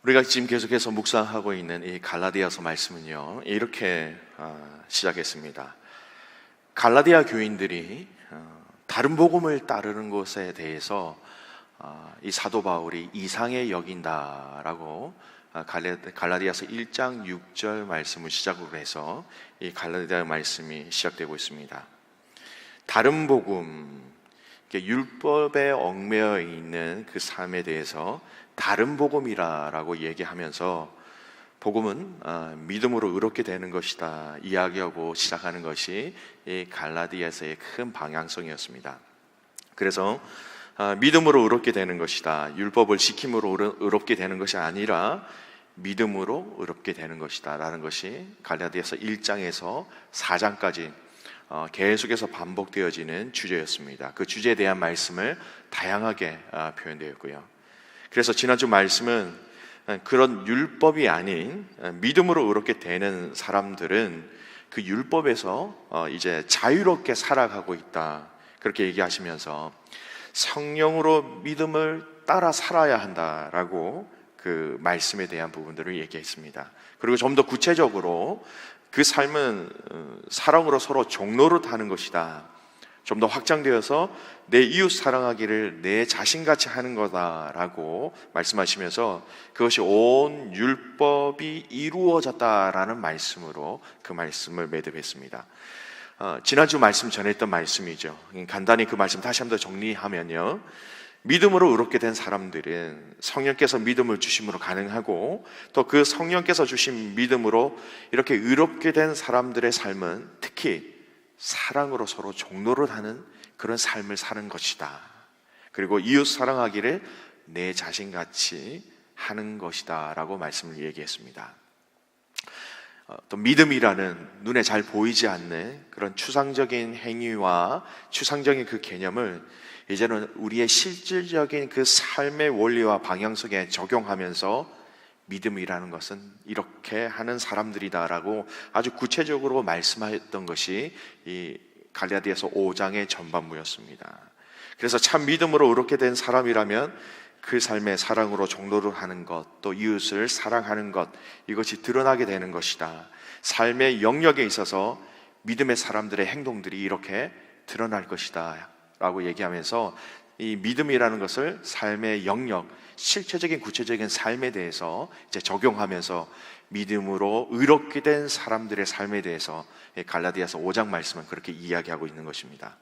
우리가 지금 계속해서 묵상하고 있는 이 갈라디아서 말씀은요, 이렇게 시작했습니다. 갈라디아 교인들이 다른 복음을 따르는 것에 대해서 이 사도 바울이 이상해 여긴다라고 갈라디아서 1장 6절 말씀을 시작으로 해서 이 갈라디아 말씀이 시작되고 있습니다. 다른 복음, 율법에 얽매여 있는 그 삶에 대해서 다른 복음이라고 얘기하면서 복음은 믿음으로 의롭게 되는 것이다 이야기하고 시작하는 것이 이 갈라디아서의 큰 방향성이었습니다. 그래서 믿음으로 의롭게 되는 것이다, 율법을 지킴으로 의롭게 되는 것이 아니라 믿음으로 의롭게 되는 것이다 라는 것이 갈라디아서 1장에서 4장까지 계속해서 반복되어지는 주제였습니다. 그 주제에 대한 말씀을 다양하게 표현되었고요. 그래서 지난주 말씀은 그런 율법이 아닌 믿음으로 의롭게 되는 사람들은 그 율법에서 이제 자유롭게 살아가고 있다, 그렇게 얘기하시면서 성령으로 믿음을 따라 살아야 한다라고 그 말씀에 대한 부분들을 얘기했습니다. 그리고 좀 더 구체적으로 그 삶은 사랑으로 서로 종로를 하는 것이다, 좀 더 확장되어서 내 이웃 사랑하기를 내 자신같이 하는 거다라고 말씀하시면서 그것이 온 율법이 이루어졌다라는 말씀으로 그 말씀을 매듭했습니다. 지난주 말씀 전했던 말씀이죠. 간단히 그 말씀 다시 한번 더 정리하면요, 믿음으로 의롭게 된 사람들은 성령께서 믿음을 주심으로 가능하고, 또 그 성령께서 주신 믿음으로 이렇게 의롭게 된 사람들의 삶은 특히 사랑으로 서로 종로를 하는 그런 삶을 사는 것이다. 그리고 이웃 사랑하기를 내 자신같이 하는 것이다 라고 말씀을 얘기했습니다. 또 믿음이라는 눈에 잘 보이지 않는 그런 추상적인 행위와 추상적인 그 개념을 이제는 우리의 실질적인 그 삶의 원리와 방향성에 적용하면서 믿음이라는 것은 이렇게 하는 사람들이다라고 아주 구체적으로 말씀하셨던 것이 이 갈라디아서 5장의 전반부였습니다. 그래서 참 믿음으로 의롭게 된 사람이라면 그 삶의 사랑으로 종로를 하는 것, 또 이웃을 사랑하는 것, 이것이 드러나게 되는 것이다. 삶의 영역에 있어서 믿음의 사람들의 행동들이 이렇게 드러날 것이다 라고 얘기하면서 이 믿음이라는 것을 삶의 영역, 실체적인 구체적인 삶에 대해서 이제 적용하면서 믿음으로 의롭게 된 사람들의 삶에 대해서 갈라디아서 5장 말씀은 그렇게 이야기하고 있는 것입니다.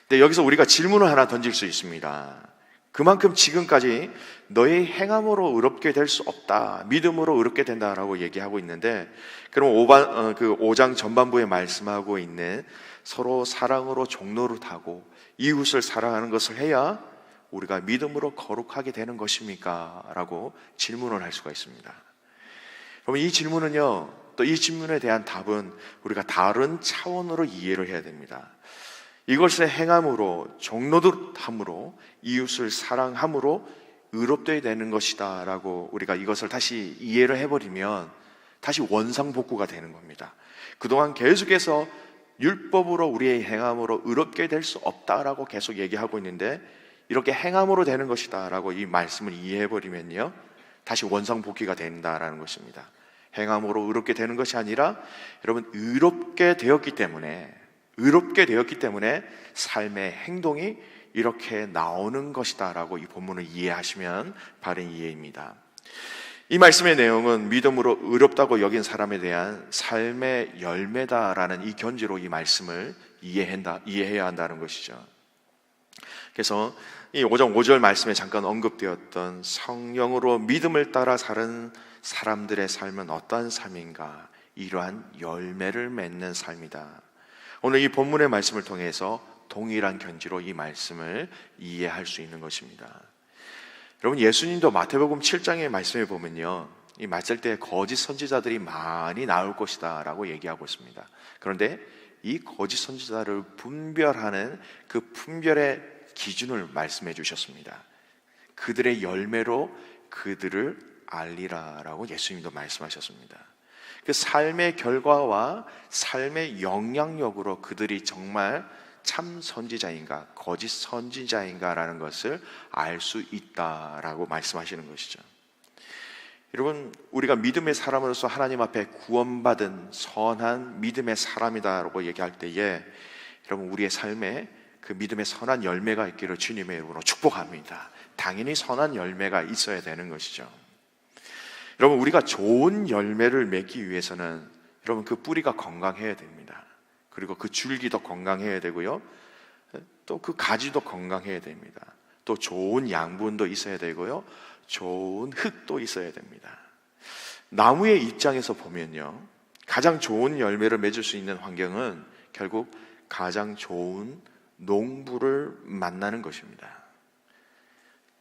근데 여기서 우리가 질문을 하나 던질 수 있습니다. 그만큼 지금까지 너의 행함으로 의롭게 될 수 없다, 믿음으로 의롭게 된다라고 얘기하고 있는데, 그럼 5장 전반부에 말씀하고 있는 서로 사랑으로 종로를 타고 이웃을 사랑하는 것을 해야 우리가 믿음으로 거룩하게 되는 것입니까? 라고 질문을 할 수가 있습니다. 그러면 이 질문은요, 또 이 질문에 대한 답은 우리가 다른 차원으로 이해를 해야 됩니다. 이것을 행함으로, 종로함으로, 이웃을 사랑함으로 의롭되어야 되는 것이다 라고 우리가 이것을 다시 이해를 해버리면 다시 원상복구가 되는 겁니다. 그동안 계속해서 율법으로 우리의 행함으로 의롭게 될 수 없다라고 계속 얘기하고 있는데, 이렇게 행함으로 되는 것이다 라고 이 말씀을 이해해버리면요, 다시 원상복귀가 된다라는 것입니다. 행함으로 의롭게 되는 것이 아니라 여러분, 의롭게 되었기 때문에 삶의 행동이 이렇게 나오는 것이다 라고 이 본문을 이해하시면 바른 이해입니다. 이 말씀의 내용은 믿음으로 의롭다고 여긴 사람에 대한 삶의 열매다라는 이 견지로 이 말씀을 이해해야 한다는 것이죠. 그래서 이 5장 5절 말씀에 잠깐 언급되었던 성령으로 믿음을 따라 사는 사람들의 삶은 어떠한 삶인가? 이러한 열매를 맺는 삶이다. 오늘 이 본문의 말씀을 통해서 동일한 견지로 이 말씀을 이해할 수 있는 것입니다. 여러분, 예수님도 마태복음 7장의 말씀에 보면요, 이 맞을 때 거짓 선지자들이 많이 나올 것이다 라고 얘기하고 있습니다. 그런데 이 거짓 선지자를 분별하는 그 분별의 기준을 말씀해 주셨습니다. 그들의 열매로 그들을 알리라 라고 예수님도 말씀하셨습니다. 그 삶의 결과와 삶의 영향력으로 그들이 정말 참 선지자인가 거짓 선지자인가 라는 것을 알 수 있다라고 말씀하시는 것이죠. 여러분, 우리가 믿음의 사람으로서 하나님 앞에 구원받은 선한 믿음의 사람이다라고 얘기할 때에 여러분, 우리의 삶에 그 믿음의 선한 열매가 있기를 주님의 이름으로 축복합니다. 당연히 선한 열매가 있어야 되는 것이죠. 여러분, 우리가 좋은 열매를 맺기 위해서는 여러분, 그 뿌리가 건강해야 됩니다. 그리고 그 줄기도 건강해야 되고요, 또 그 가지도 건강해야 됩니다. 또 좋은 양분도 있어야 되고요, 좋은 흙도 있어야 됩니다. 나무의 입장에서 보면요, 가장 좋은 열매를 맺을 수 있는 환경은 결국 가장 좋은 농부를 만나는 것입니다.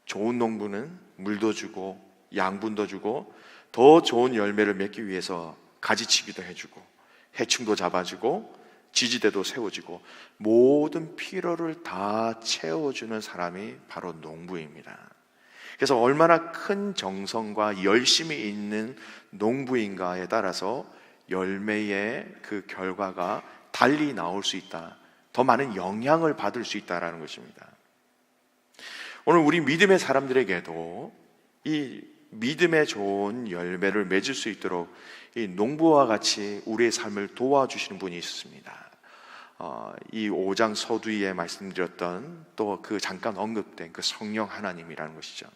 좋은 농부는 물도 주고 양분도 주고 더 좋은 열매를 맺기 위해서 가지치기도 해주고 해충도 잡아주고 지지대도 세워주고 모든 필요를 다 채워주는 사람이 바로 농부입니다. 그래서 얼마나 큰 정성과 열심이 있는 농부인가에 따라서 열매의 그 결과가 달리 나올 수 있다, 더 많은 영향을 받을 수 있다는 것입니다. 오늘 우리 믿음의 사람들에게도 이 믿음의 좋은 열매를 맺을 수 있도록 이 농부와 같이 우리의 삶을 도와주시는 분이 있습니다. 이 5장 서두에 말씀드렸던 또 그 잠깐 언급된 그 성령 하나님이라는 것이죠.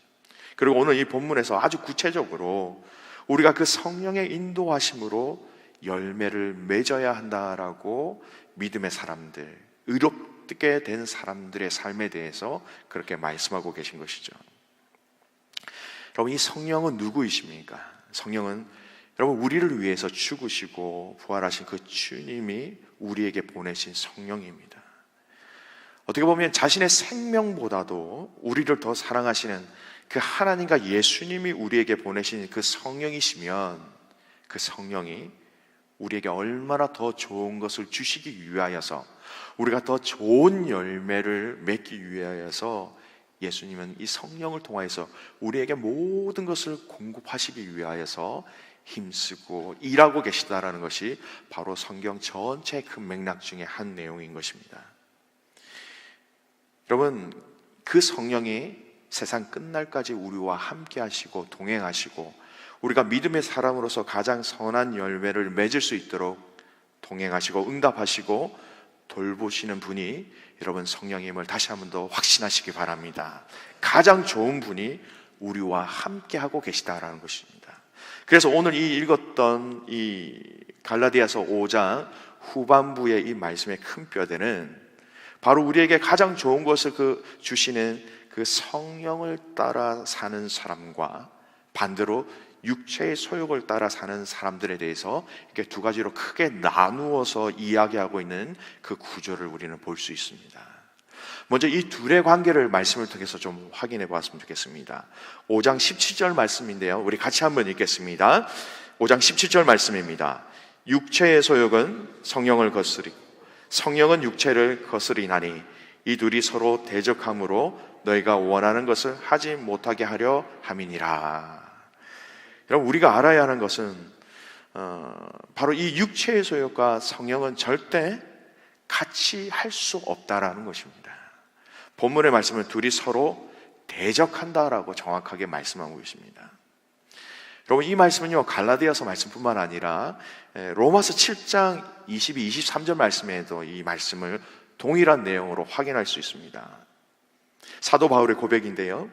그리고 오늘 이 본문에서 아주 구체적으로 우리가 그 성령의 인도하심으로 열매를 맺어야 한다라고 믿음의 사람들, 의롭게 된 사람들의 삶에 대해서 그렇게 말씀하고 계신 것이죠. 여러분, 이 성령은 누구이십니까? 성령은 여러분, 우리를 위해서 죽으시고 부활하신 그 주님이 우리에게 보내신 성령입니다. 어떻게 보면 자신의 생명보다도 우리를 더 사랑하시는 그 하나님과 예수님이 우리에게 보내신 그 성령이시면 그 성령이 우리에게 얼마나 더 좋은 것을 주시기 위하여서, 우리가 더 좋은 열매를 맺기 위하여서 예수님은 이 성령을 통하여서 우리에게 모든 것을 공급하시기 위하여서 힘쓰고 일하고 계시다라는 것이 바로 성경 전체의 큰 맥락 중에 한 내용인 것입니다. 여러분, 그 성령이 세상 끝날까지 우리와 함께 하시고 동행하시고 우리가 믿음의 사람으로서 가장 선한 열매를 맺을 수 있도록 동행하시고 응답하시고 돌보시는 분이 여러분 성령님을 다시 한 번 더 확신하시기 바랍니다. 가장 좋은 분이 우리와 함께 하고 계시다라는 것입니다. 그래서 오늘 이 읽었던 이 갈라디아서 5장 후반부의 이 말씀의 큰 뼈대는 바로 우리에게 가장 좋은 것을 주시는 그 성령을 따라 사는 사람과 반대로 육체의 소욕을 따라 사는 사람들에 대해서 이렇게 두 가지로 크게 나누어서 이야기하고 있는 그 구조를 우리는 볼 수 있습니다. 먼저 이 둘의 관계를 말씀을 통해서 좀 확인해 보았으면 좋겠습니다. 5장 17절 말씀인데요, 우리 같이 한번 읽겠습니다. 5장 17절 말씀입니다. 육체의 소욕은 성령을 거스리고 성령은 육체를 거스리나니 이 둘이 서로 대적함으로 너희가 원하는 것을 하지 못하게 하려 함이니라. 여러분, 우리가 알아야 하는 것은 바로 이 육체의 소욕과 성령은 절대 같이 할 수 없다라는 것입니다. 본문의 말씀은 둘이 서로 대적한다라고 정확하게 말씀하고 있습니다. 여러분, 이 말씀은요, 갈라디아서 말씀뿐만 아니라 로마서 7장 22, 23절 말씀에도 이 말씀을 동일한 내용으로 확인할 수 있습니다. 사도 바울의 고백인데요,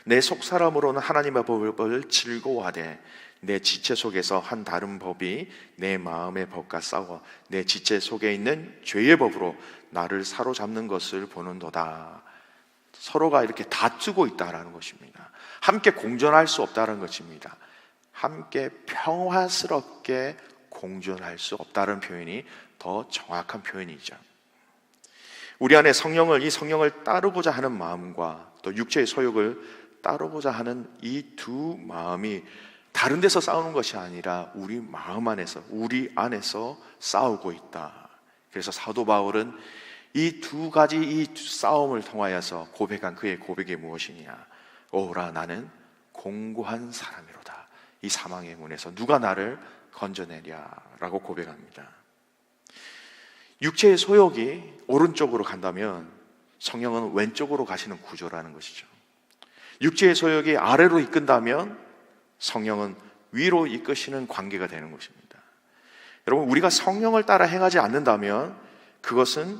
내 속사람으로는 하나님의 법을 즐거워하되 내 지체 속에서 한 다른 법이 내 마음의 법과 싸워 내 지체 속에 있는 죄의 법으로 나를 사로잡는 것을 보는도다. 서로가 이렇게 다투고 있다는 것입니다. 함께 공존할 수 없다는 것입니다. 함께 평화스럽게 공존할 수 없다는 표현이 더 정확한 표현이죠. 우리 안에 이 성령을 따르고자 하는 마음과 또 육체의 소욕을 따르고자 하는 이 두 마음이 다른 데서 싸우는 것이 아니라 우리 마음 안에서, 우리 안에서 싸우고 있다. 그래서 사도 바울은 이 두 가지 이 싸움을 통하여서 고백한 그의 고백이 무엇이냐? 오라, 나는 공고한 사람이로다. 이 사망의 문에서 누가 나를 건져내랴라고 고백합니다. 육체의 소욕이 오른쪽으로 간다면 성령은 왼쪽으로 가시는 구조라는 것이죠. 육체의 소욕이 아래로 이끈다면 성령은 위로 이끄시는 관계가 되는 것입니다. 여러분, 우리가 성령을 따라 행하지 않는다면 그것은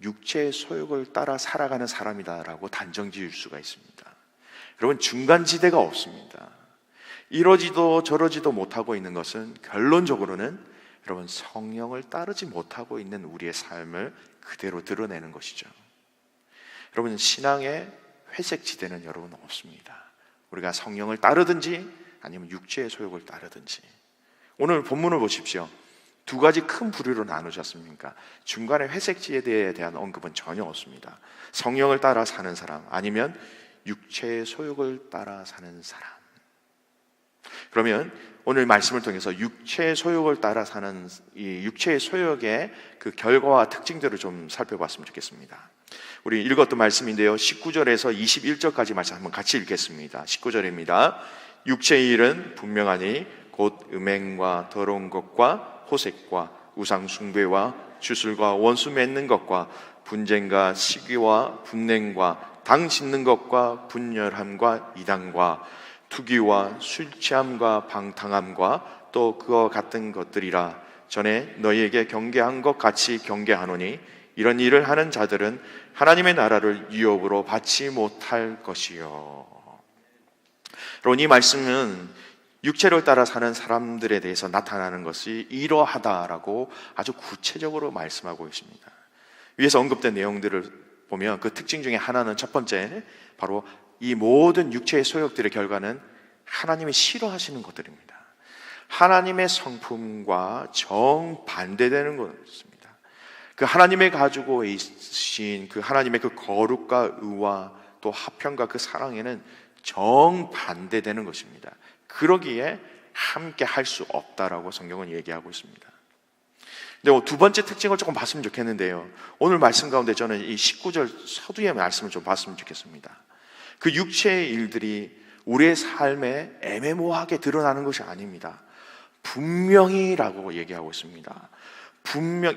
육체의 소욕을 따라 살아가는 사람이다라고 단정 지을 수가 있습니다. 여러분, 중간지대가 없습니다. 이러지도 저러지도 못하고 있는 것은 결론적으로는 여러분, 성령을 따르지 못하고 있는 우리의 삶을 그대로 드러내는 것이죠. 여러분, 신앙의 회색지대는 여러분 없습니다. 우리가 성령을 따르든지 아니면 육체의 소욕을 따르든지. 오늘 본문을 보십시오. 두 가지 큰 부류로 나누셨습니까? 중간에 회색지대에 대한 언급은 전혀 없습니다. 성령을 따라 사는 사람, 아니면 육체의 소욕을 따라 사는 사람. 그러면 오늘 말씀을 통해서 육체의 소욕을 따라 사는 이 육체의 소욕의 그 결과와 특징들을 좀 살펴봤으면 좋겠습니다. 우리 읽었던 말씀인데요, 19절에서 21절까지 말씀 한번 같이 읽겠습니다. 19절입니다. 육체의 일은 분명하니 곧 음행과 더러운 것과 호색과 우상 숭배와 주술과 원수 맺는 것과 분쟁과 시기와 분냉과 당 짓는 것과 분열함과 이단과 투기와 술 취함과 방탕함과 또 그와 같은 것들이라. 전에 너희에게 경계한 것 같이 경계하노니 이런 일을 하는 자들은 하나님의 나라를 유업으로 받지 못할 것이요. 여러분, 이 말씀은 육체를 따라 사는 사람들에 대해서 나타나는 것이 이러하다라고 아주 구체적으로 말씀하고 있습니다. 위에서 언급된 내용들을 보면 그 특징 중에 하나는, 첫 번째, 바로 이 모든 육체의 소욕들의 결과는 하나님이 싫어하시는 것들입니다. 하나님의 성품과 정반대되는 것입니다. 그 하나님의 가지고 있으신 그 하나님의 그 거룩과 의와 또 화평과 그 사랑에는 정반대되는 것입니다. 그러기에 함께 할 수 없다라고 성경은 얘기하고 있습니다. 근데 두 번째 특징을 조금 봤으면 좋겠는데요, 오늘 말씀 가운데 저는 이 19절 서두의 말씀을 좀 봤으면 좋겠습니다. 그 육체의 일들이 우리의 삶에 애매모호하게 드러나는 것이 아닙니다. 분명히라고 얘기하고 있습니다.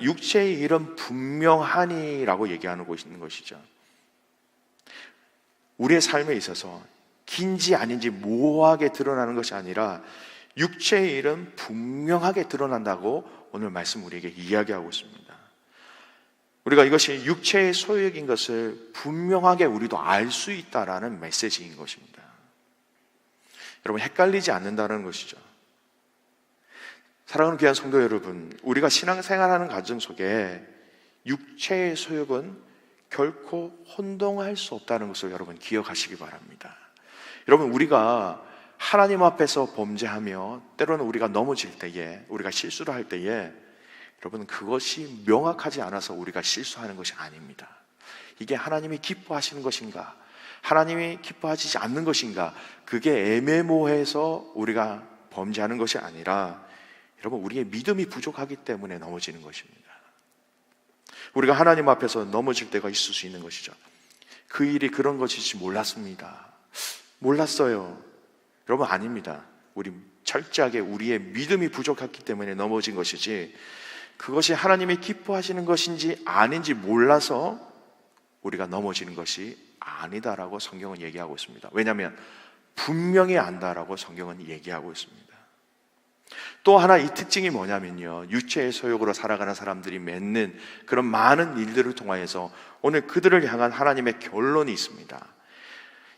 육체의 일은 분명하니라고 얘기하고 있는 것이죠. 우리의 삶에 있어서 긴지 아닌지 모호하게 드러나는 것이 아니라 육체의 일은 분명하게 드러난다고 오늘 말씀 우리에게 이야기하고 있습니다. 우리가 이것이 육체의 소욕인 것을 분명하게 우리도 알 수 있다라는 메시지인 것입니다. 여러분, 헷갈리지 않는다는 것이죠. 사랑하는 귀한 성도 여러분, 우리가 신앙생활하는 과정 속에 육체의 소욕은 결코 혼동할 수 없다는 것을 여러분 기억하시기 바랍니다. 여러분, 우리가 하나님 앞에서 범죄하며 때로는 우리가 넘어질 때에, 우리가 실수를 할 때에, 여러분, 그것이 명확하지 않아서 우리가 실수하는 것이 아닙니다. 이게 하나님이 기뻐하시는 것인가, 하나님이 기뻐하시지 않는 것인가, 그게 애매모호해서 우리가 범죄하는 것이 아니라, 여러분, 우리의 믿음이 부족하기 때문에 넘어지는 것입니다. 우리가 하나님 앞에서 넘어질 때가 있을 수 있는 것이죠. 그 일이 그런 것일지 몰랐습니다. 몰랐어요. 여러분, 아닙니다. 우리 철저하게 우리의 믿음이 부족했기 때문에 넘어진 것이지, 그것이 하나님이 기뻐하시는 것인지 아닌지 몰라서 우리가 넘어지는 것이 아니다라고 성경은 얘기하고 있습니다. 왜냐하면 분명히 안다라고 성경은 얘기하고 있습니다. 또 하나 이 특징이 뭐냐면요, 육체의 소욕으로 살아가는 사람들이 맺는 그런 많은 일들을 통하여서 오늘 그들을 향한 하나님의 결론이 있습니다.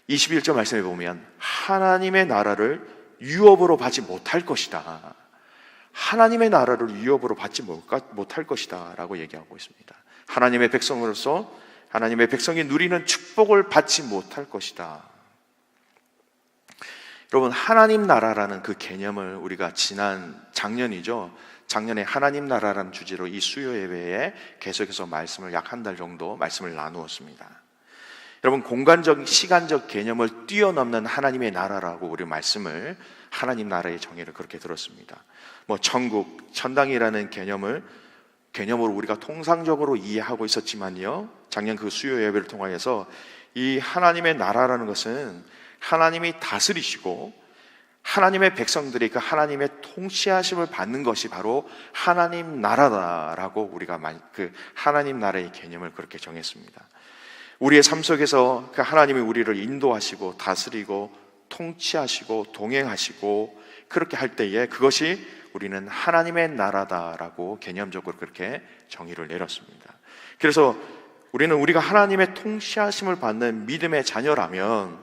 21절 말씀에 보면 하나님의 나라를 유업으로 받지 못할 것이다. 하나님의 나라를 유업으로 받지 못할 것이다 라고 얘기하고 있습니다. 하나님의 백성으로서 하나님의 백성이 누리는 축복을 받지 못할 것이다. 여러분, 하나님 나라라는 그 개념을 우리가 작년에 하나님 나라라는 주제로 이 수요 예배에 계속해서 말씀을 약 한 달 정도 말씀을 나누었습니다. 여러분, 공간적, 시간적 개념을 뛰어넘는 하나님의 나라라고 우리 말씀을, 하나님 나라의 정의를 그렇게 들었습니다. 천국, 천당이라는 개념으로 우리가 통상적으로 이해하고 있었지만요, 작년 그 수요 예배를 통하여서 이 하나님의 나라라는 것은 하나님이 다스리시고 하나님의 백성들이 그 하나님의 통치하심을 받는 것이 바로 하나님 나라다라고 우리가 그 하나님 나라의 개념을 그렇게 정했습니다. 우리의 삶 속에서 그 하나님이 우리를 인도하시고 다스리고 통치하시고 동행하시고 그렇게 할 때에 그것이 우리는 하나님의 나라다라고 개념적으로 그렇게 정의를 내렸습니다. 그래서 우리가 하나님의 통치하심을 받는 믿음의 자녀라면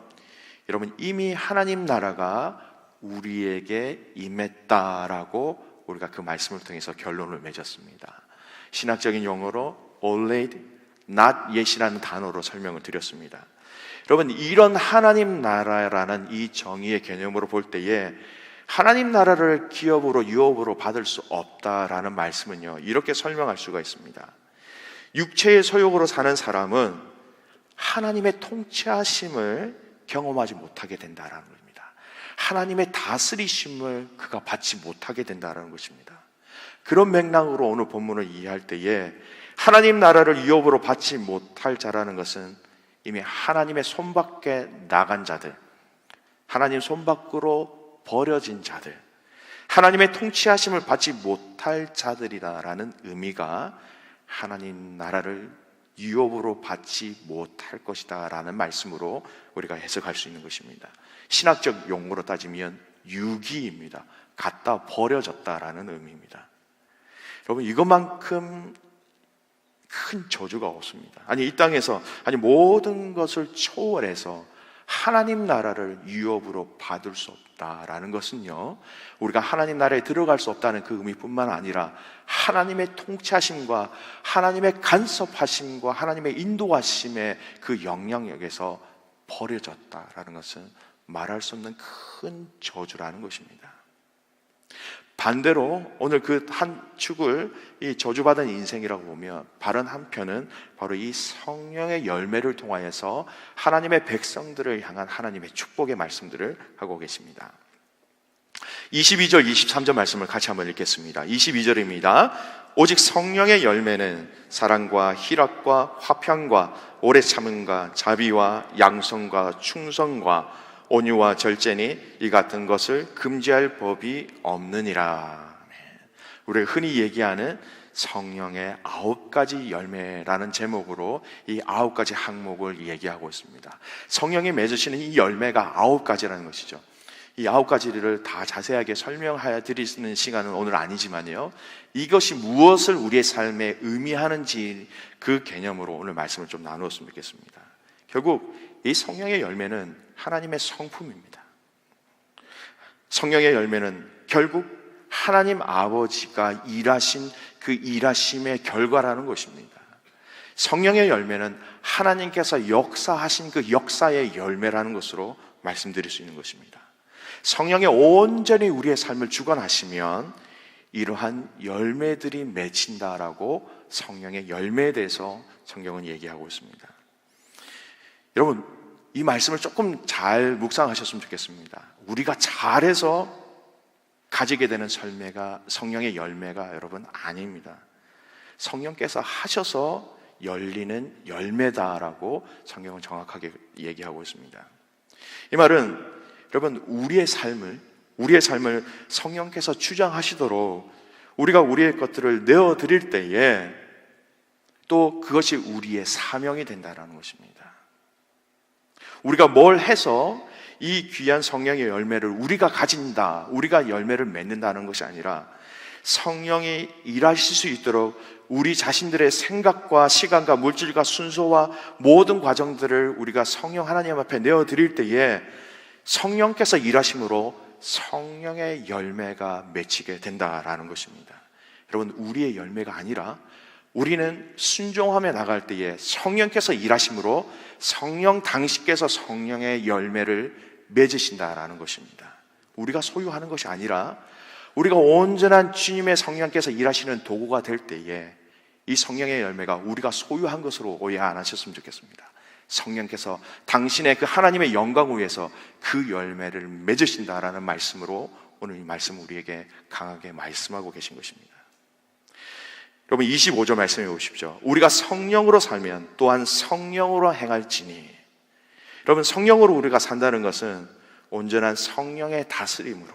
여러분 이미 하나님 나라가 우리에게 임했다라고 우리가 그 말씀을 통해서 결론을 맺었습니다. 신학적인 용어로 already, not yet이라는 단어로 설명을 드렸습니다. 여러분 이런 하나님 나라라는 이 정의의 개념으로 볼 때에 하나님 나라를 기업으로 유업으로 받을 수 없다라는 말씀은요 이렇게 설명할 수가 있습니다. 육체의 소욕으로 사는 사람은 하나님의 통치하심을 경험하지 못하게 된다라는 겁니다. 하나님의 다스리심을 그가 받지 못하게 된다는 것입니다. 그런 맥락으로 오늘 본문을 이해할 때에 하나님 나라를 유업으로 받지 못할 자라는 것은 이미 하나님의 손 밖에 나간 자들, 하나님 손 밖으로 버려진 자들, 하나님의 통치하심을 받지 못할 자들이다라는 의미가 하나님 나라를 유업으로 받지 못할 것이다 라는 말씀으로 우리가 해석할 수 있는 것입니다. 신학적 용어로 따지면 유기입니다. 갖다 버려졌다라는 의미입니다. 여러분 이것만큼 큰 저주가 없습니다. 이 땅에서 모든 것을 초월해서 하나님 나라를 유업으로 받을 수 없다라는 것은요 우리가 하나님 나라에 들어갈 수 없다는 그 의미뿐만 아니라 하나님의 통치하심과 하나님의 간섭하심과 하나님의 인도하심의 그 영향력에서 버려졌다라는 것은 말할 수 없는 큰 저주라는 것입니다. 반대로 오늘 그 한 축을 이 저주받은 인생이라고 보면 다른 한편은 바로 이 성령의 열매를 통하여서 하나님의 백성들을 향한 하나님의 축복의 말씀들을 하고 계십니다. 22절 23절 말씀을 같이 한번 읽겠습니다. 22절입니다. 오직 성령의 열매는 사랑과 희락과 화평과 오래 참음과 자비와 양성과 충성과 온유와 절제니 이 같은 것을 금지할 법이 없느니라. 우리가 흔히 얘기하는 성령의 9가지 열매라는 제목으로 이 9가지 항목을 얘기하고 있습니다. 성령이 맺으시는 이 열매가 9가지라는 것이죠. 이 9가지를 다 자세하게 설명하여 드리는 시간은 오늘 아니지만요 이것이 무엇을 우리의 삶에 의미하는지 그 개념으로 오늘 말씀을 좀 나누었으면 좋겠습니다. 결국 이 성령의 열매는 하나님의 성품입니다. 성령의 열매는 결국 하나님 아버지가 일하신 그 일하심의 결과라는 것입니다. 성령의 열매는 하나님께서 역사하신 그 역사의 열매라는 것으로 말씀드릴 수 있는 것입니다. 성령에 온전히 우리의 삶을 주관하시면 이러한 열매들이 맺힌다라고 성령의 열매에 대해서 성경은 얘기하고 있습니다. 여러분 이 말씀을 조금 잘 묵상하셨으면 좋겠습니다. 우리가 잘해서 가지게 되는 성령의 열매가 여러분 아닙니다. 성령께서 하셔서 열리는 열매다라고 성경은 정확하게 얘기하고 있습니다. 이 말은 여러분 우리의 삶을 성령께서 주장하시도록 우리가 우리의 것들을 내어드릴 때에 또 그것이 우리의 사명이 된다는 것입니다. 우리가 뭘 해서 이 귀한 성령의 열매를 우리가 가진다, 우리가 열매를 맺는다는 것이 아니라 성령이 일하실 수 있도록 우리 자신들의 생각과 시간과 물질과 순서와 모든 과정들을 우리가 성령 하나님 앞에 내어드릴 때에 성령께서 일하심으로 성령의 열매가 맺히게 된다라는 것입니다. 여러분 우리의 열매가 아니라 우리는 순종하며 나갈 때에 성령께서 일하심으로 성령 당신께서 성령의 열매를 맺으신다라는 것입니다. 우리가 소유하는 것이 아니라 우리가 온전한 주님의 성령께서 일하시는 도구가 될 때에 이 성령의 열매가 우리가 소유한 것으로 오해 안 하셨으면 좋겠습니다. 성령께서 당신의 그 하나님의 영광을 위해서 그 열매를 맺으신다라는 말씀으로 오늘 이 말씀 우리에게 강하게 말씀하고 계신 것입니다. 여러분 25절 말씀해 보십시오. 우리가 성령으로 살면 또한 성령으로 행할지니. 여러분 성령으로 우리가 산다는 것은 온전한 성령의 다스림으로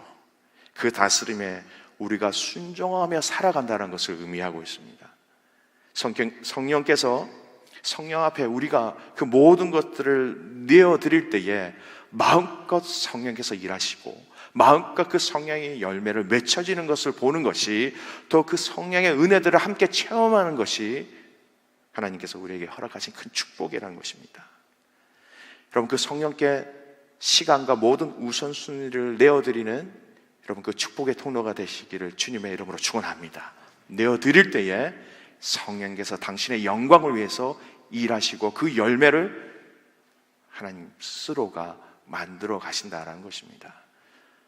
그 다스림에 우리가 순종하며 살아간다는 것을 의미하고 있습니다. 성령께서 성령 앞에 우리가 그 모든 것들을 내어드릴 때에 마음껏 성령께서 일하시고 마음껏 그 성령의 열매를 맺혀지는 것을 보는 것이, 또 그 성령의 은혜들을 함께 체험하는 것이 하나님께서 우리에게 허락하신 큰 축복이라는 것입니다. 여러분, 그 성령께 시간과 모든 우선순위를 내어드리는 여러분 그 축복의 통로가 되시기를 주님의 이름으로 축원합니다. 내어드릴 때에 성령께서 당신의 영광을 위해서 일하시고 그 열매를 하나님 스스로가 만들어 가신다라는 것입니다.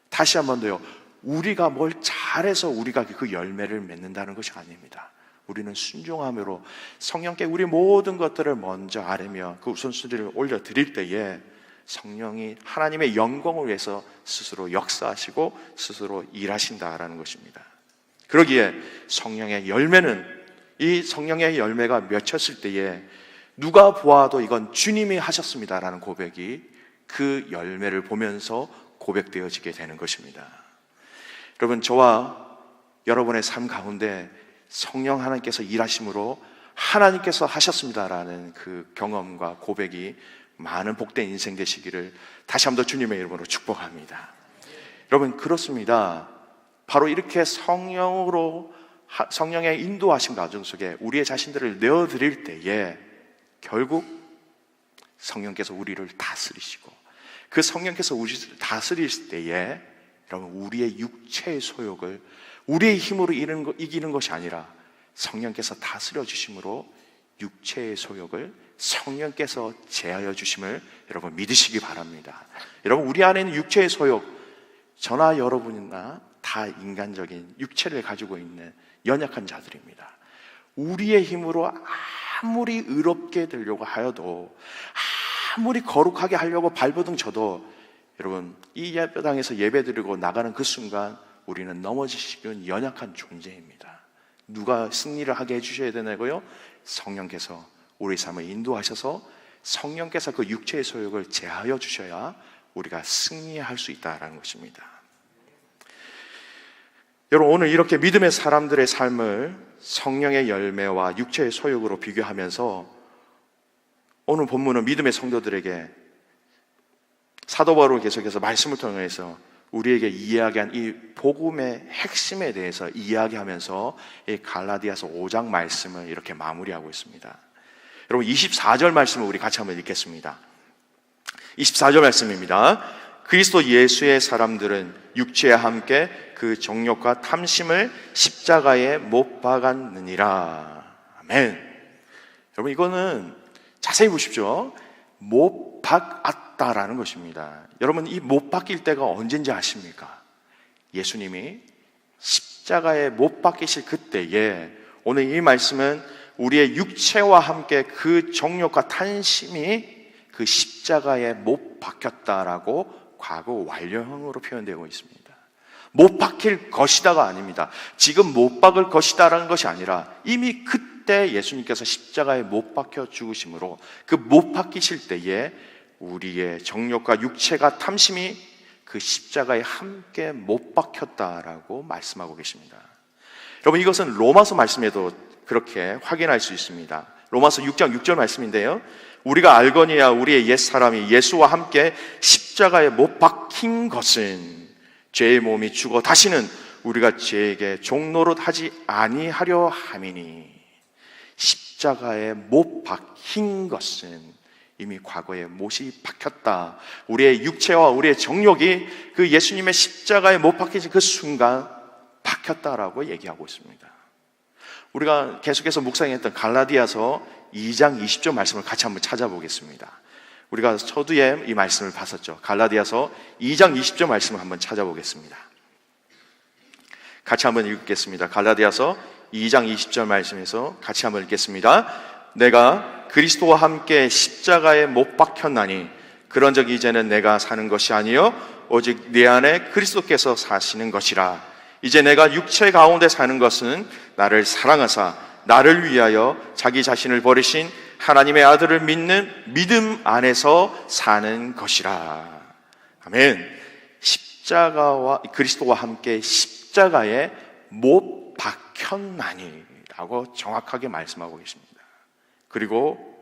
다시 한 번 더요, 우리가 뭘 잘해서 우리가 그 열매를 맺는다는 것이 아닙니다. 우리는 순종함으로 성령께 우리 모든 것들을 먼저 아뢰며 그 우선순위를 올려드릴 때에 성령이 하나님의 영광을 위해서 스스로 역사하시고 스스로 일하신다라는 것입니다. 그러기에 성령의 열매는, 이 성령의 열매가 맺혔을 때에 누가 보아도 이건 주님이 하셨습니다라는 고백이 그 열매를 보면서 고백되어지게 되는 것입니다. 여러분, 저와 여러분의 삶 가운데 성령 하나님께서 일하심으로 하나님께서 하셨습니다라는 그 경험과 고백이 많은 복된 인생 되시기를 다시 한번 주님의 이름으로 축복합니다. 여러분, 그렇습니다. 바로 이렇게 성령의 인도하심 과정 속에 우리의 자신들을 내어드릴 때에 결국 성령께서 우리를 다스리시고, 그 성령께서 우리를 다스리실 때에 여러분, 우리의 육체의 소욕을 우리의 힘으로 이기는 것이 아니라 성령께서 다스려 주심으로 육체의 소욕을 성령께서 제하여 주심을 여러분 믿으시기 바랍니다. 여러분, 우리 안에 있는 육체의 소욕, 저나 여러분이나 다 인간적인 육체를 가지고 있는 연약한 자들입니다. 우리의 힘으로 아무리 의롭게 되려고 하여도, 아무리 거룩하게 하려고 발버둥 쳐도 여러분, 이 예배당에서 예배드리고 나가는 그 순간 우리는 넘어지시는 연약한 존재입니다. 누가 승리를 하게 해주셔야 되나고요? 성령께서 우리 삶을 인도하셔서 성령께서 그 육체의 소욕을 제하여 주셔야 우리가 승리할 수 있다는 것입니다. 여러분, 오늘 이렇게 믿음의 사람들의 삶을 성령의 열매와 육체의 소욕으로 비교하면서 오늘 본문은 믿음의 성도들에게 사도 바울을 계속해서 말씀을 통해서 우리에게 이야기한 이 복음의 핵심에 대해서 이야기하면서 이 갈라디아서 5장 말씀을 이렇게 마무리하고 있습니다. 여러분, 24절 말씀을 우리 같이 한번 읽겠습니다. 24절 말씀입니다. 그리스도 예수의 사람들은 육체와 함께 그 정욕과 탐심을 십자가에 못 박았느니라. 아멘. 여러분, 이거는 자세히 보십시오. 못 박았다라는 것입니다. 여러분, 이 못 박힐 때가 언젠지 아십니까? 예수님이 십자가에 못 박히실 그때에, 오늘 이 말씀은 우리의 육체와 함께 그 정욕과 탐심이 그 십자가에 못 박혔다라고 과거 완료형으로 표현되고 있습니다. 못 박힐 것이다가 아닙니다. 지금 못 박을 것이다라는 것이 아니라 이미 그때 예수님께서 십자가에 못 박혀 죽으심으로 그 못 박히실 때에 우리의 정욕과 육체가 탐심이 그 십자가에 함께 못 박혔다라고 말씀하고 계십니다. 여러분, 이것은 로마서 말씀에도 그렇게 확인할 수 있습니다. 로마서 6장 6절 말씀인데요, 우리가 알거니와 우리의 옛사람이 예수와 함께 십자가에 못 박힌 것은 죄의 몸이 죽어 다시는 우리가 죄에게 종노릇 하지 아니하려 함이니, 십자가에 못 박힌 것은 이미 과거에 못이 박혔다. 우리의 육체와 우리의 정욕이 그 예수님의 십자가에 못 박히신 그 순간 박혔다라고 얘기하고 있습니다. 우리가 계속해서 묵상했던 갈라디아서 2장 20절 말씀을 같이 한번 찾아보겠습니다. 우리가 서두에 이 말씀을 봤었죠. 갈라디아서 2장 20절 말씀을 한번 찾아보겠습니다. 같이 한번 읽겠습니다. 갈라디아서 2장 20절 말씀에서 같이 한번 읽겠습니다. 내가 그리스도와 함께 십자가에 못 박혔나니 그런즉 이제는 내가 사는 것이 아니요 오직 내 안에 그리스도께서 사시는 것이라. 이제 내가 육체 가운데 사는 것은 나를 사랑하사 나를 위하여 자기 자신을 버리신 하나님의 아들을 믿는 믿음 안에서 사는 것이라. 아멘. 십자가와 그리스도와 함께 십자가에 못 박혔나니 라고 정확하게 말씀하고 계십니다. 그리고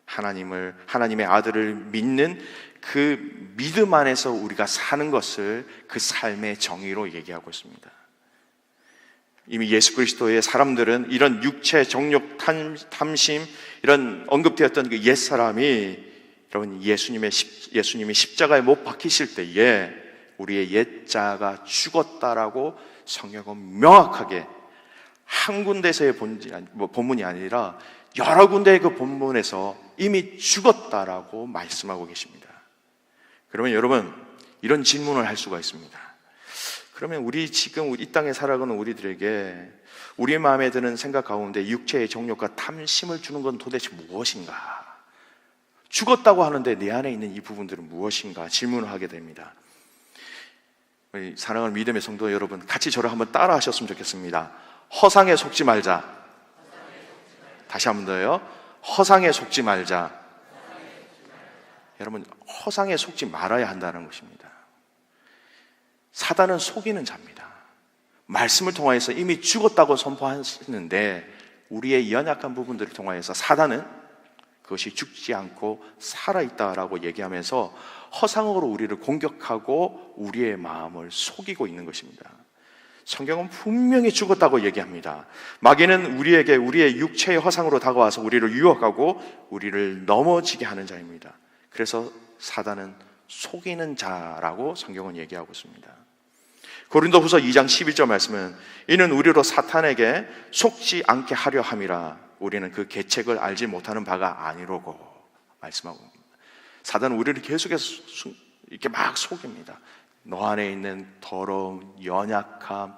하나님의 아들을 믿는 그 믿음 안에서 우리가 사는 것을 그 삶의 정의로 얘기하고 있습니다. 이미 예수 그리스도의 사람들은 이런 육체 정욕 탐심 이런 언급되었던 그 옛사람이, 여러분, 예수님이 십자가에 못 박히실 때에 우리의 옛자가 죽었다라고 성경은 명확하게 한 군데서의 본문이 아니라 여러 군데의 그 본문에서 이미 죽었다라고 말씀하고 계십니다. 그러면 여러분, 이런 질문을 할 수가 있습니다. 그러면 지금 이 땅에 살아가는 우리들에게 우리 마음에 드는 생각 가운데 육체의 정욕과 탐심을 주는 건 도대체 무엇인가? 죽었다고 하는데 내 안에 있는 이 부분들은 무엇인가? 질문을 하게 됩니다. 우리 사랑하는 믿음의 성도 여러분, 같이 저를 한번 따라 하셨으면 좋겠습니다. 허상에 속지 말자. 다시 한 번 더요. 허상에 속지 말자. 여러분, 허상에 속지 말아야 한다는 것입니다. 사단은 속이는 자입니다. 말씀을 통하여서 이미 죽었다고 선포하시는데 우리의 연약한 부분들을 통하여서 사단은 그것이 죽지 않고 살아있다라고 얘기하면서 허상으로 우리를 공격하고 우리의 마음을 속이고 있는 것입니다. 성경은 분명히 죽었다고 얘기합니다. 마귀는 우리에게 우리의 육체의 허상으로 다가와서 우리를 유혹하고 우리를 넘어지게 하는 자입니다. 그래서 사단은 속이는 자라고 성경은 얘기하고 있습니다. 고린도후서 2장 11절 말씀은 이는 우리로 사탄에게 속지 않게 하려 함이라 우리는 그 계책을 알지 못하는 바가 아니로고 말씀하고 있습니다. 사단은 우리를 계속해서 이렇게 막 속입니다. 너 안에 있는 더러움, 연약함,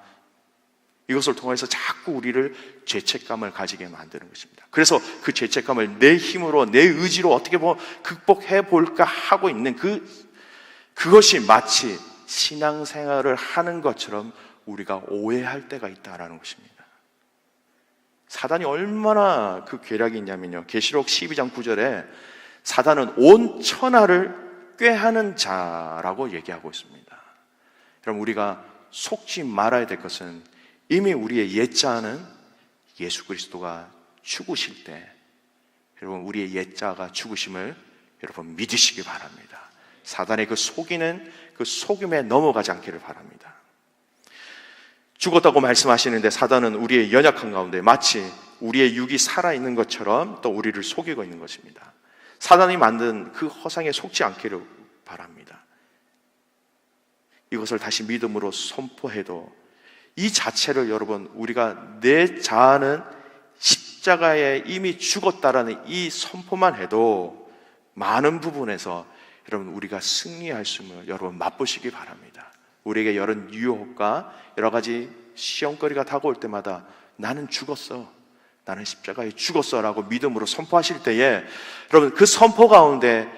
이것을 통해서 자꾸 우리를 죄책감을 가지게 만드는 것입니다. 그래서 그 죄책감을 내 힘으로, 내 의지로 어떻게 극복해 볼까 하고 있는 그것이 마치 신앙생활을 하는 것처럼 우리가 오해할 때가 있다는 것입니다. 사단이 얼마나 그 괴력이 있냐면요, 계시록 12장 9절에 사단은 온 천하를 꾀하는 자라고 얘기하고 있습니다. 그럼 우리가 속지 말아야 될 것은 이미 우리의 옛자는 예수 그리스도가 죽으실 때, 여러분, 우리의 옛자가 죽으심을 여러분 믿으시기 바랍니다. 사단의 그 속이는 그 속임에 넘어가지 않기를 바랍니다. 죽었다고 말씀하시는데 사단은 우리의 연약한 가운데 마치 우리의 육이 살아있는 것처럼 또 우리를 속이고 있는 것입니다. 사단이 만든 그 허상에 속지 않기를 바랍니다. 이것을 다시 믿음으로 선포해도 이 자체를 여러분, 우리가 내 자아는 십자가에 이미 죽었다라는 이 선포만 해도 많은 부분에서 여러분 우리가 승리할 수 있음을 여러분 맛보시기 바랍니다. 우리에게 여러 유혹과 여러 가지 시험거리가 다가올 때마다 나는 죽었어, 나는 십자가에 죽었어 라고 믿음으로 선포하실 때에 여러분 그 선포 가운데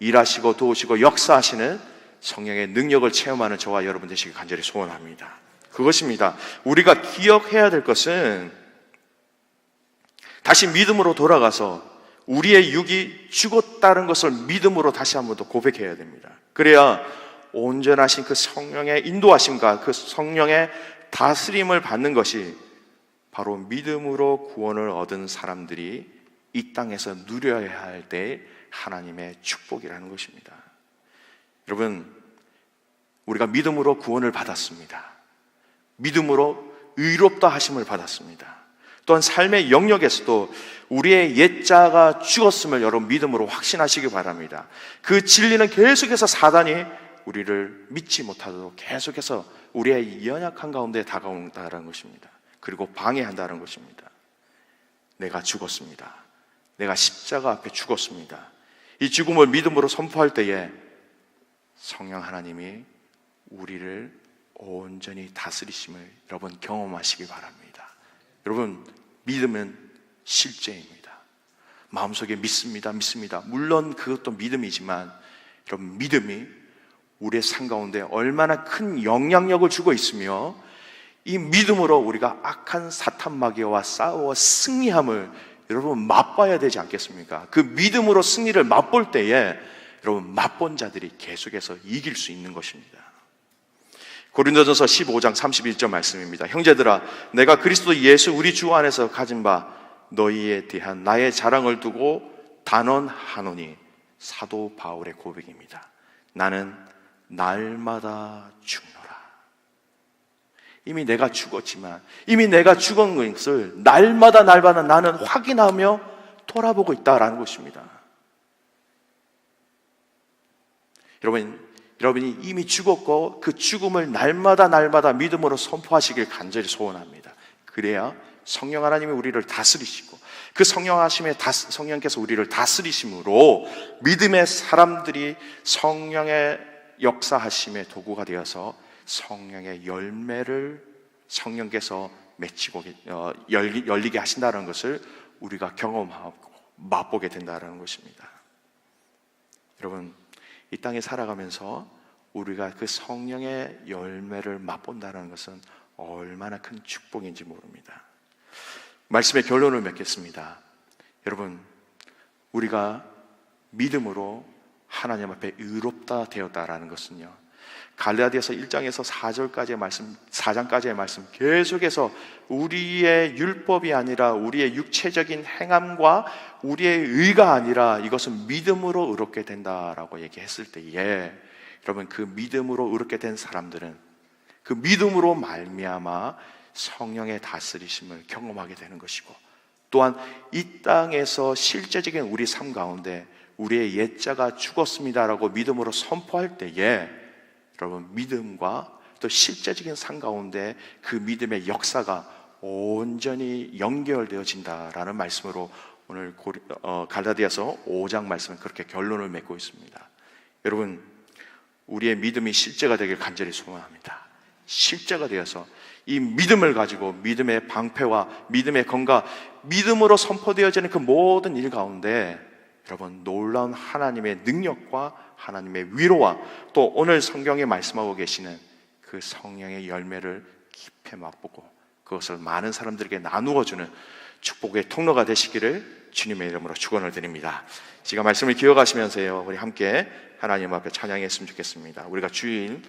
일하시고 도우시고 역사하시는 성령의 능력을 체험하는 저와 여러분 되시길 간절히 소원합니다. 그것입니다. 우리가 기억해야 될 것은 다시 믿음으로 돌아가서 우리의 육이 죽었다는 것을 믿음으로 다시 한 번 더 고백해야 됩니다. 그래야 온전하신 그 성령의 인도하심과 그 성령의 다스림을 받는 것이 바로 믿음으로 구원을 얻은 사람들이 이 땅에서 누려야 할 때 하나님의 축복이라는 것입니다. 여러분, 우리가 믿음으로 구원을 받았습니다. 믿음으로 의롭다 하심을 받았습니다. 또한 삶의 영역에서도 우리의 옛자가 죽었음을 여러분 믿음으로 확신하시기 바랍니다. 그 진리는 계속해서 사단이 우리를 믿지 못하도록 계속해서 우리의 연약한 가운데 다가온다는 것입니다. 그리고 방해한다는 것입니다. 내가 죽었습니다. 내가 십자가 앞에 죽었습니다. 이 죽음을 믿음으로 선포할 때에 성령 하나님이 우리를 온전히 다스리심을 여러분 경험하시기 바랍니다. 여러분, 믿음은 실제입니다. 마음속에 믿습니다. 물론 그것도 믿음이지만 여러분, 믿음이 우리의 삶 가운데 얼마나 큰 영향력을 주고 있으며 이 믿음으로 우리가 악한 사탄 마귀와 싸워 승리함을 여러분 맛봐야 되지 않겠습니까? 그 믿음으로 승리를 맛볼 때에 여러분 맛본 자들이 계속해서 이길 수 있는 것입니다. 고린도전서 15장 31절 말씀입니다. 형제들아, 내가 그리스도 예수 우리 주 안에서 가진 바 너희에 대한 나의 자랑을 두고 단언하노니 사도 바울의 고백입니다. 나는 날마다 죽노라. 이미 내가 죽었지만, 이미 내가 죽은 것을 날마다 나는 확인하며 돌아보고 있다라는 것입니다. 여러분이 이미 죽었고 그 죽음을 날마다 믿음으로 선포하시길 간절히 소원합니다. 그래야 성령 하나님이 우리를 다스리시고 그 성령께서 우리를 다스리심으로 믿음의 사람들이 성령의 역사하심의 도구가 되어서 성령의 열매를 성령께서 맺히고 열리게 하신다는 것을 우리가 경험하고 맛보게 된다는 것입니다. 여러분, 이 땅에 살아가면서 우리가 그 성령의 열매를 맛본다는 것은 얼마나 큰 축복인지 모릅니다. 말씀의 결론을 맺겠습니다. 여러분, 우리가 믿음으로 하나님 앞에 의롭다 되었다라는 것은요, 갈라디아서 1장에서 4장까지의 말씀 계속해서 우리의 율법이 아니라 우리의 육체적인 행함과 우리의 의가 아니라 이것은 믿음으로 의롭게 된다라고 얘기했을 때에, 여러분, 그 믿음으로 의롭게 된 사람들은 그 믿음으로 말미암아 성령의 다스리심을 경험하게 되는 것이고, 또한 이 땅에서 실제적인 우리 삶 가운데 우리의 옛자가 죽었습니다라고 믿음으로 선포할 때에, 여러분, 믿음과 또 실제적인 삶 가운데 그 믿음의 역사가 온전히 연결되어진다라는 말씀으로 오늘 갈라디아서 5장 말씀은 그렇게 결론을 맺고 있습니다. 여러분, 우리의 믿음이 실제가 되길 간절히 소원합니다. 실제가 되어서 이 믿음을 가지고 믿음의 방패와 믿음의 건강, 믿음으로 선포되어지는 그 모든 일 가운데 여러분, 놀라운 하나님의 능력과 하나님의 위로와 또 오늘 성경에 말씀하고 계시는 그 성령의 열매를 깊이 맛보고 그것을 많은 사람들에게 나누어주는 축복의 통로가 되시기를 주님의 이름으로 축원을 드립니다. 제가 말씀을 기억하시면서요, 우리 함께 하나님 앞에 찬양했으면 좋겠습니다. 우리가 주일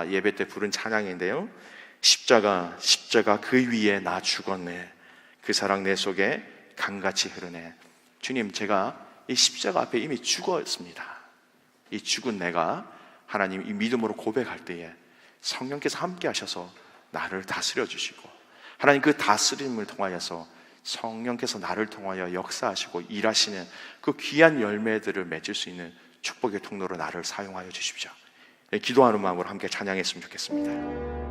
예배 때 부른 찬양인데요, 십자가 그 위에 나 죽었네, 그 사랑 내 속에 강같이 흐르네. 주님, 제가 이 십자가 앞에 이미 죽었습니다. 이 죽은 내가 하나님 이 믿음으로 고백할 때에 성령께서 함께 하셔서 나를 다스려 주시고, 하나님 그 다스림을 통하여서 성령께서 나를 통하여 역사하시고 일하시는 그 귀한 열매들을 맺을 수 있는 축복의 통로로 나를 사용하여 주십시오. 기도하는 마음으로 함께 찬양했으면 좋겠습니다.